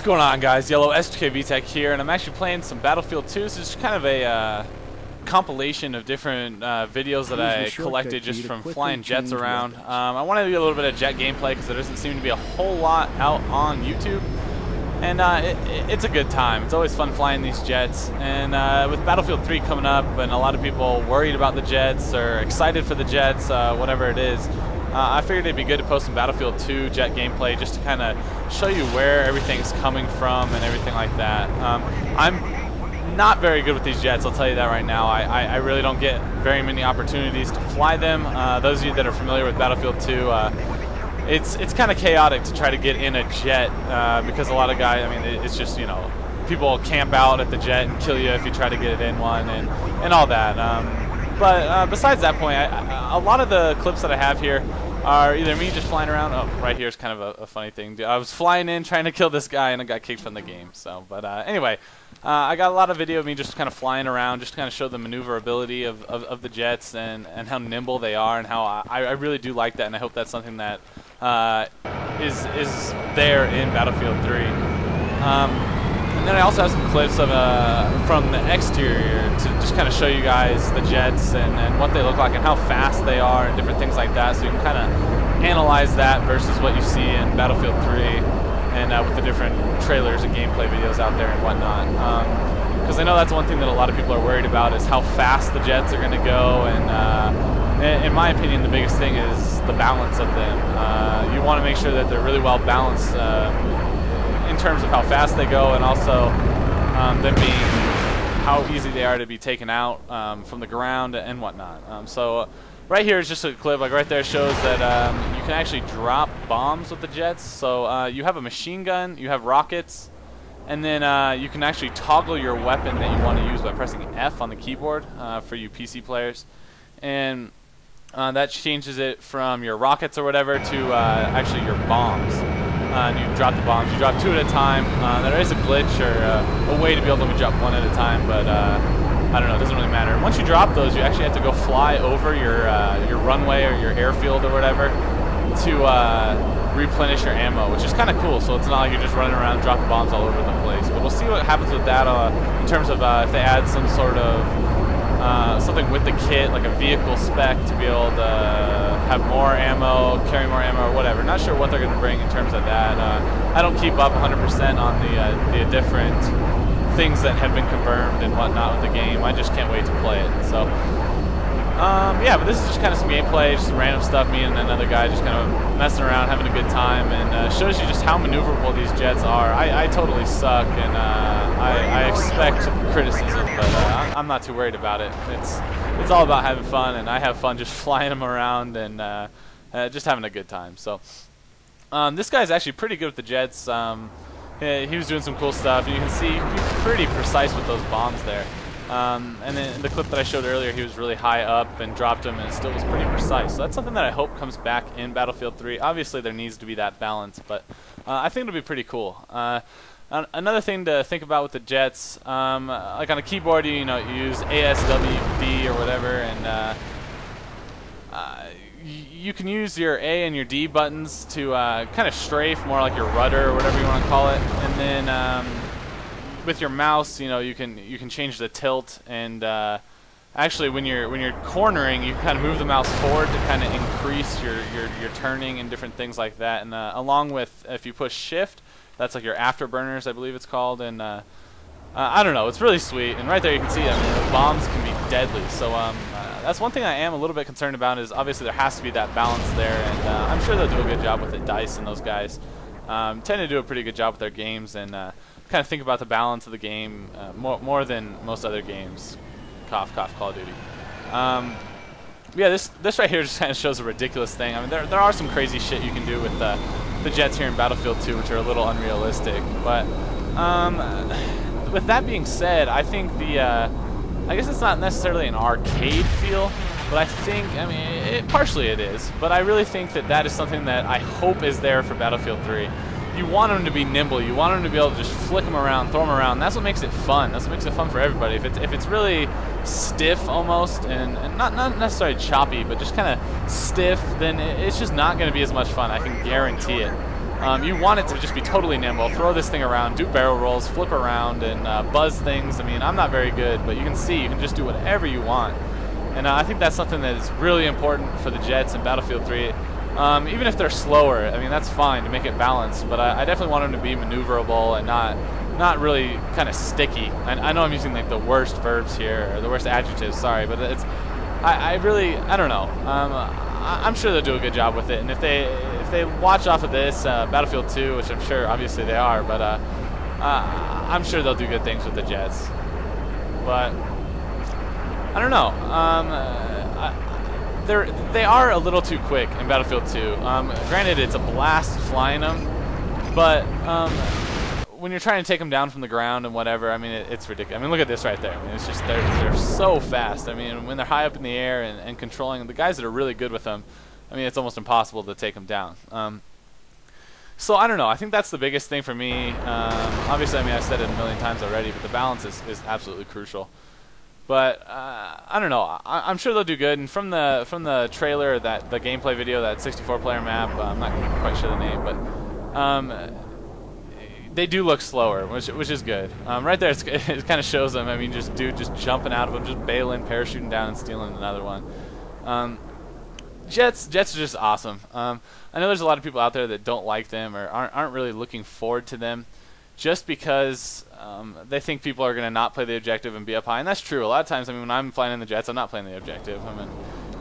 going on, guys? YellowS2KVtec here, and I'm actually playing some Battlefield 2. This is kind of a compilation of different videos that I collected just from flying jets around. I wanted to do a little bit of jet gameplay because there doesn't seem to be a whole lot out on YouTube, and it's a good time. It's always fun flying these jets, and with Battlefield 3 coming up and a lot of people worried about the jets or excited for the jets, whatever it is, I figured it'd be good to post some Battlefield 2 jet gameplay just to kind of show you where everything's coming from and everything like that. I'm not very good with these jets, I'll tell you that right now. I really don't get very many opportunities to fly them. Those of you that are familiar with Battlefield 2, it's kind of chaotic to try to get in a jet because a lot of guys, I mean, it's just, you know, people camp out at the jet and kill you if you try to get it in one and all that. But besides that point, a lot of the clips that I have here are either me just flying around. Oh, right here is kind of a funny thing. I was flying in trying to kill this guy and I got kicked from the game. So, but anyway, I got a lot of video of me just kind of flying around, just to kind of show the maneuverability of the jets and how nimble they are, and how I really do like that, and I hope that's something that is there in Battlefield 3. And then I also have some clips of from the exterior to just kind of show you guys the jets and what they look like and how fast they are and different things like that, so you can kind of analyze that versus what you see in Battlefield 3 and with the different trailers and gameplay videos out there and whatnot. Because I know that's one thing that a lot of people are worried about, is how fast the jets are going to go, and in my opinion the biggest thing is the balance of them. You want to make sure that they're really well balanced in terms of how fast they go, and also them being how easy they are to be taken out from the ground and whatnot. So right here is just a clip, like right there shows that you can actually drop bombs with the jets. So you have a machine gun, you have rockets, and then you can actually toggle your weapon that you want to use by pressing F on the keyboard for you PC players. And that changes it from your rockets or whatever to actually your bombs. And you drop the bombs. You drop 2 at a time. There is a glitch or a way to be able to drop 1 at a time, but I don't know. It doesn't really matter. Once you drop those, you actually have to go fly over your runway or your airfield or whatever to replenish your ammo, which is kind of cool. So it's not like you're just running around dropping bombs all over the place. But we'll see what happens with that in terms of if they add some sort of something with the kit, like a vehicle spec, to be able to have more ammo, carry more ammo, or whatever. Not sure what they're going to bring in terms of that. I don't keep up 100% on the different things that have been confirmed and whatnot with the game. I just can't wait to play it. So, yeah, but this is just kind of some gameplay, just some random stuff. Me and another guy just kind of messing around, having a good time, and shows you just how maneuverable these jets are. I totally suck, and I expect criticism, but I'm not too worried about it. It's all about having fun, and I have fun just flying them around and just having a good time. So this guy's actually pretty good with the jets. He was doing some cool stuff, and you can see he's pretty precise with those bombs there. And then in the clip that I showed earlier, he was really high up and dropped them, and it still was pretty precise. So that's something that I hope comes back in Battlefield 3. Obviously there needs to be that balance, but I think it'll be pretty cool. Another thing to think about with the jets, like on a keyboard, you use ASWD or whatever, and you can use your A and your D buttons to kind of strafe, more like your rudder or whatever you want to call it, and then with your mouse, you can change the tilt, and actually when you're cornering, you kind of move the mouse forward to kind of increase your turning and different things like that. And along with, if you push Shift, that's like your afterburners, I believe it's called, and I don't know, it's really sweet. And right there you can see, I mean, the bombs can be deadly. So that's one thing I am a little bit concerned about, is obviously there has to be that balance there, and I'm sure they'll do a good job with it. DICE and those guys tend to do a pretty good job with their games, and kind of think about the balance of the game more than most other games. Cough, cough, Call of Duty. Yeah, this right here just kind of shows a ridiculous thing. I mean, there are some crazy shit you can do with the jets here in Battlefield 2, which are a little unrealistic. But with that being said, I think I guess it's not necessarily an arcade feel, but I mean, partially it is. But I really think that is something that I hope is there for Battlefield 3. You want them to be nimble. You want them to be able to just flick them around, throw them around. That's what makes it fun. That's what makes it fun for everybody. If it's really stiff almost, and not necessarily choppy, but just kind of stiff, then it's just not going to be as much fun. I can guarantee it. You want it to just be totally nimble. Throw this thing around, do barrel rolls, flip around, and buzz things. I mean, I'm not very good, but you can see you can just do whatever you want. And I think that's something that is really important for the jets in Battlefield 3. Even if they're slower, I mean, that's fine to make it balanced, but I definitely want them to be maneuverable and not really kind of sticky. I know I'm using like the worst verbs here, or the worst adjectives, sorry, but it's, I don't know. I'm sure they'll do a good job with it, and if they watch off of this Battlefield 2, which I'm sure obviously they are, but I'm sure they'll do good things with the jets. But I don't know. They are a little too quick in Battlefield 2. Granted, it's a blast flying them, but when you're trying to take them down from the ground and whatever, I mean, it's ridiculous. I mean, look at this right there. I mean, it's just they're so fast. I mean, when they're high up in the air and controlling the guys that are really good with them, I mean, it's almost impossible to take them down. So I don't know. I think that's the biggest thing for me. Obviously, I mean, I've said it a million times already, but the balance is absolutely crucial. But I don't know. I'm sure they'll do good. And from the trailer, the gameplay video, that 64-player map, I'm not quite sure the name, but they do look slower, which is good. Right there, it kind of shows them. I mean, just jumping out of them, just bailing, parachuting down, and stealing another one. Jets are just awesome. I know there's a lot of people out there that don't like them or aren't really looking forward to them, just because they think people are going to not play the objective and be up high, and that's true. A lot of times, I mean, when I'm flying in the jets, I'm not playing the objective. I mean,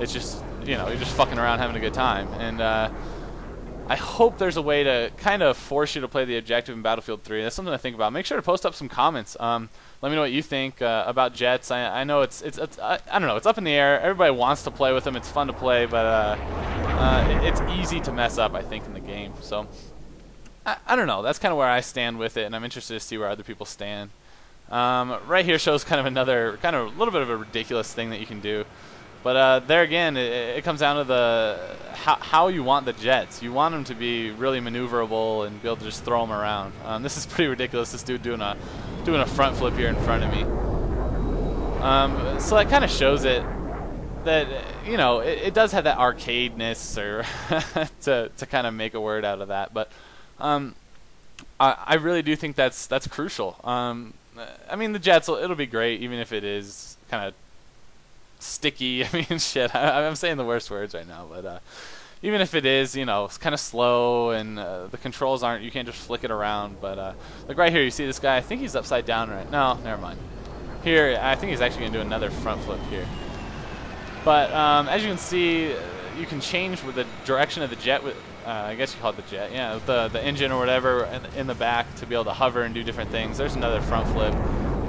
it's just, you know, you're just fucking around having a good time. And I hope there's a way to kind of force you to play the objective in Battlefield 3. That's something to think about. Make sure to post up some comments. Let me know what you think about jets. I know it's I don't know, it's up in the air. Everybody wants to play with them. It's fun to play, but it's easy to mess up, I think, in the game. So I don't know. That's kind of where I stand with it, and I'm interested to see where other people stand. Right here shows kind of another, kind of a little bit of a ridiculous thing that you can do. But there again, it comes down to how you want the jets. You want them to be really maneuverable and be able to just throw them around. This is pretty ridiculous. This dude doing a front flip here in front of me. So that kind of shows it that, you know, it does have that arcade-ness, or to kind of make a word out of that. But I really do think that's crucial. I mean, the jets, it'll be great, even if it is kind of sticky. I mean, shit, I'm saying the worst words right now, but even if it is, you know, it's kind of slow and the controls aren't, you can't just flick it around. But like right here, you see this guy, I think he's upside down right now. No, never mind. Here, I think he's actually going to do another front flip here. But as you can see, you can change with the direction of the jet with, I guess you call it the jet, yeah, the engine or whatever in the back, to be able to hover and do different things. There's another front flip.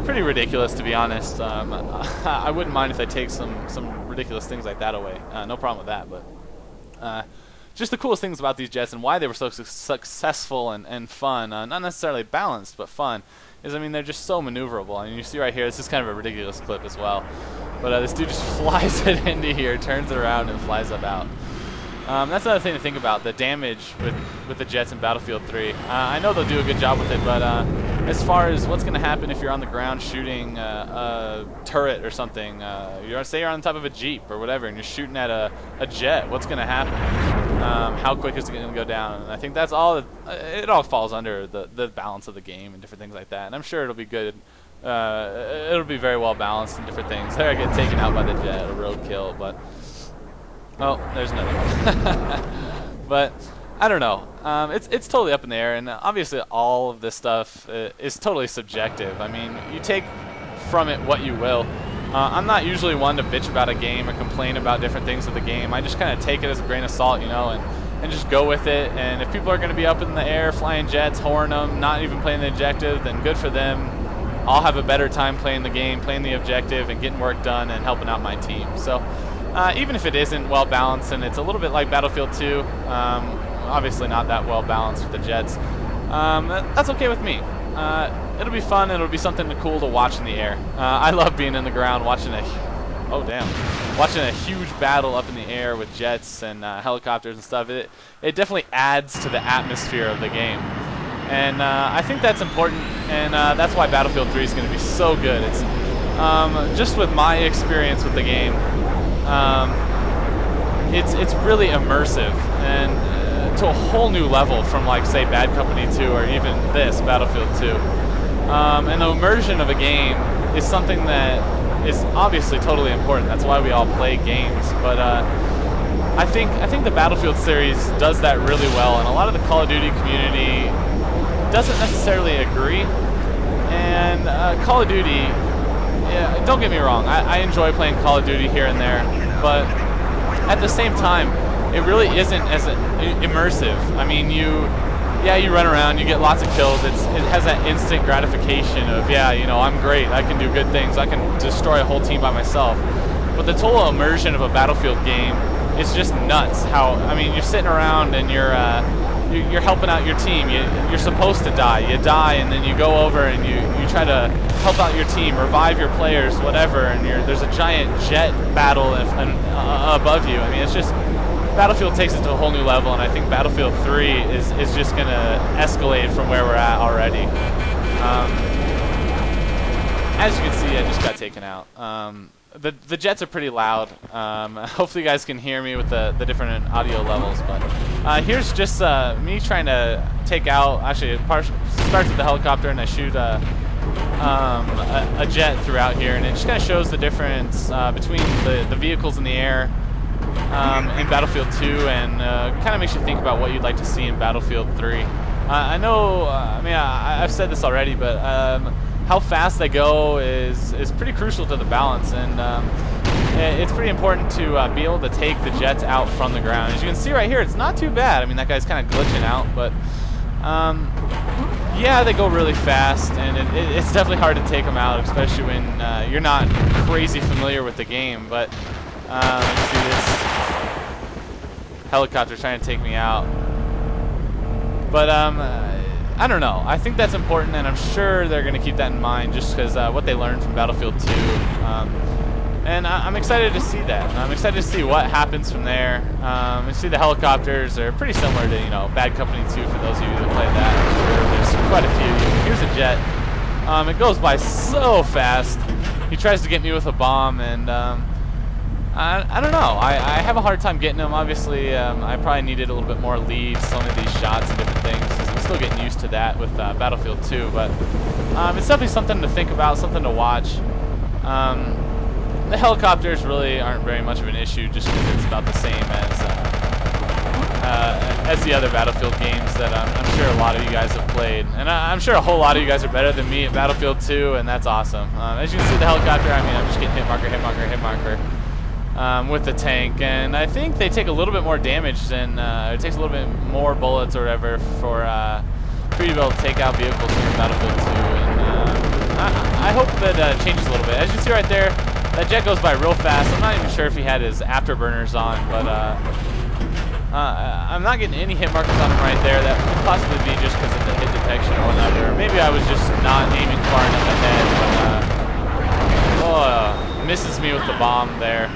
Pretty ridiculous, to be honest. I wouldn't mind if they take some ridiculous things like that away. No problem with that, but just the coolest things about these jets and why they were so successful and fun, not necessarily balanced, but fun, is, I mean, they're just so maneuverable. I mean, you see right here, this is kind of a ridiculous clip as well. But this dude just flies it into here, turns it around, and flies up out. That's another thing to think about, the damage with the jets in Battlefield 3. I know they'll do a good job with it, but as far as what's going to happen if you're on the ground shooting a turret or something, say you're on top of a Jeep or whatever, and you're shooting at a jet, what's going to happen? How quick is it going to go down? And I think that's all. It all falls under the balance of the game and different things like that. And I'm sure it'll be good. It'll be very well balanced and different things. There I get taken out by the jet, a roadkill, but oh, there's another one. But I don't know. It's totally up in the air, and obviously all of this stuff is totally subjective. I mean, you take from it what you will. I'm not usually one to bitch about a game or complain about different things of the game. I just kind of take it as a grain of salt, you know, and just go with it. And if people are going to be up in the air, flying jets, horn them, not even playing the objective, then good for them. I'll have a better time playing the game, playing the objective, and getting work done and helping out my team. So even if it isn't well balanced, and it's a little bit like Battlefield 2, obviously not that well balanced with the jets, that's okay with me. It'll be fun. It'll be something cool to watch in the air. I love being in the ground watching watching a huge battle up in the air with jets and helicopters and stuff. It definitely adds to the atmosphere of the game, and I think that's important, and that's why Battlefield 3 is going to be so good. It's just with my experience with the game, it's really immersive, and to a whole new level from, like, say, Bad Company 2 or even this, Battlefield 2. And the immersion of a game is something that is obviously totally important. That's why we all play games. But I think the Battlefield series does that really well, and a lot of the Call of Duty community doesn't necessarily agree. And Call of Duty, yeah, don't get me wrong, I enjoy playing Call of Duty here and there, but at the same time, it really isn't as immersive. I mean, you run around, you get lots of kills. It has that instant gratification of, yeah, you know, I'm great, I can do good things, I can destroy a whole team by myself. But the total immersion of a Battlefield game is just nuts. How, I mean, you're sitting around and you're helping out your team. You're supposed to die. You die, and then you go over and you try to help out your team, revive your players, whatever. And there's a giant jet battle above you. I mean, it's just, Battlefield takes it to a whole new level, and I think Battlefield 3 is just going to escalate from where we're at already. As you can see, I just got taken out. The jets are pretty loud. Hopefully you guys can hear me with the different audio levels, but here's just me trying to take out, actually it starts with the helicopter and I shoot a jet throughout here, and it just kind of shows the difference between the vehicles in the air in Battlefield 2, and kind of makes you think about what you'd like to see in Battlefield 3. I know, I mean, I've said this already, but how fast they go is pretty crucial to the balance, and it's pretty important to be able to take the jets out from the ground. As you can see right here, it's not too bad. I mean, that guy's kind of glitching out, but yeah, they go really fast, and it's definitely hard to take them out, especially when you're not crazy familiar with the game. But let's see, this helicopter trying to take me out. But I don't know. I think that's important, and I'm sure they're going to keep that in mind, just because what they learned from Battlefield 2. And I'm excited to see that. I'm excited to see what happens from there. You see the helicopters are pretty similar to, you know, Bad Company 2 for those of you that played that. I'm sure there's quite a few. Here's a jet. It goes by so fast. He tries to get me with a bomb, and I don't know. I have a hard time getting him. Obviously, I probably needed a little bit more lead, some of these shots and different things. I'm still getting used to that with Battlefield 2, but it's definitely something to think about, something to watch. The helicopters really aren't very much of an issue, just because it's about the same as the other Battlefield games that I'm sure a lot of you guys have played. And I'm sure a whole lot of you guys are better than me at Battlefield 2, and that's awesome. As you can see, the helicopter, I mean, I'm just getting hit marker, hit marker, hit marker. With the tank, and I think they take a little bit more damage than it takes a little bit more bullets or whatever for you to be able to take out vehicles from Battlefield 2. And I hope that changes a little bit. As you see right there, that jet goes by real fast. I'm not even sure if he had his afterburners on, but I'm not getting any hit markers on him right there. That could possibly be just because of the hit detection or whatever. Maybe I was just not aiming far enough ahead, but misses me with the bomb there.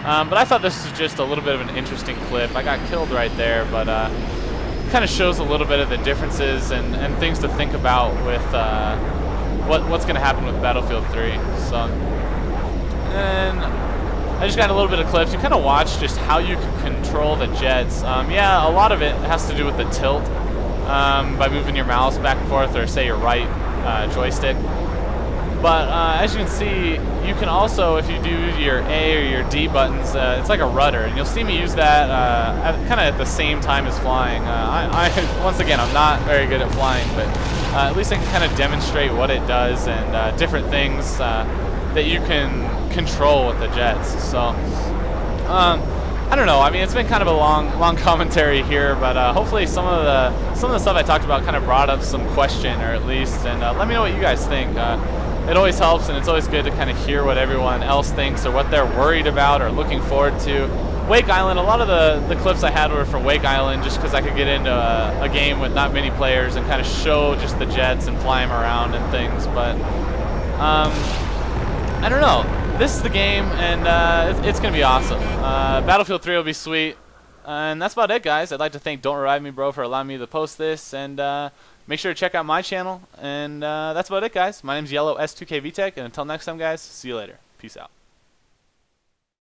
But I thought this was just a little bit of an interesting clip. I got killed right there, but kind of shows a little bit of the differences and things to think about with what's going to happen with Battlefield 3. So, and I just got a little bit of clips. You kind of watch just how you can control the jets. Yeah, a lot of it has to do with the tilt by moving your mouse back and forth, or say your right joystick. But as you can see, you can also, if you do your A or your D buttons, it's like a rudder, and you'll see me use that kind of at the same time as flying. Once again, I'm not very good at flying, but at least I can kind of demonstrate what it does and different things that you can control with the jets. So I don't know. I mean, it's been kind of a long commentary here, but hopefully some of the stuff I talked about kind of brought up some question, or at least, and let me know what you guys think. It always helps, and it's always good to kind of hear what everyone else thinks or what they're worried about or looking forward to. Wake Island, a lot of the clips I had were from Wake Island, just because I could get into a game with not many players and kind of show just the jets and fly them around and things. But I don't know. This is the game, and it's going to be awesome. Battlefield 3 will be sweet. And that's about it, guys. I'd like to thank Don't Revive Me Bro for allowing me to post this, and make sure to check out my channel. And that's about it, guys. My name's YellowS2KVtec, and until next time, guys, see you later. Peace out.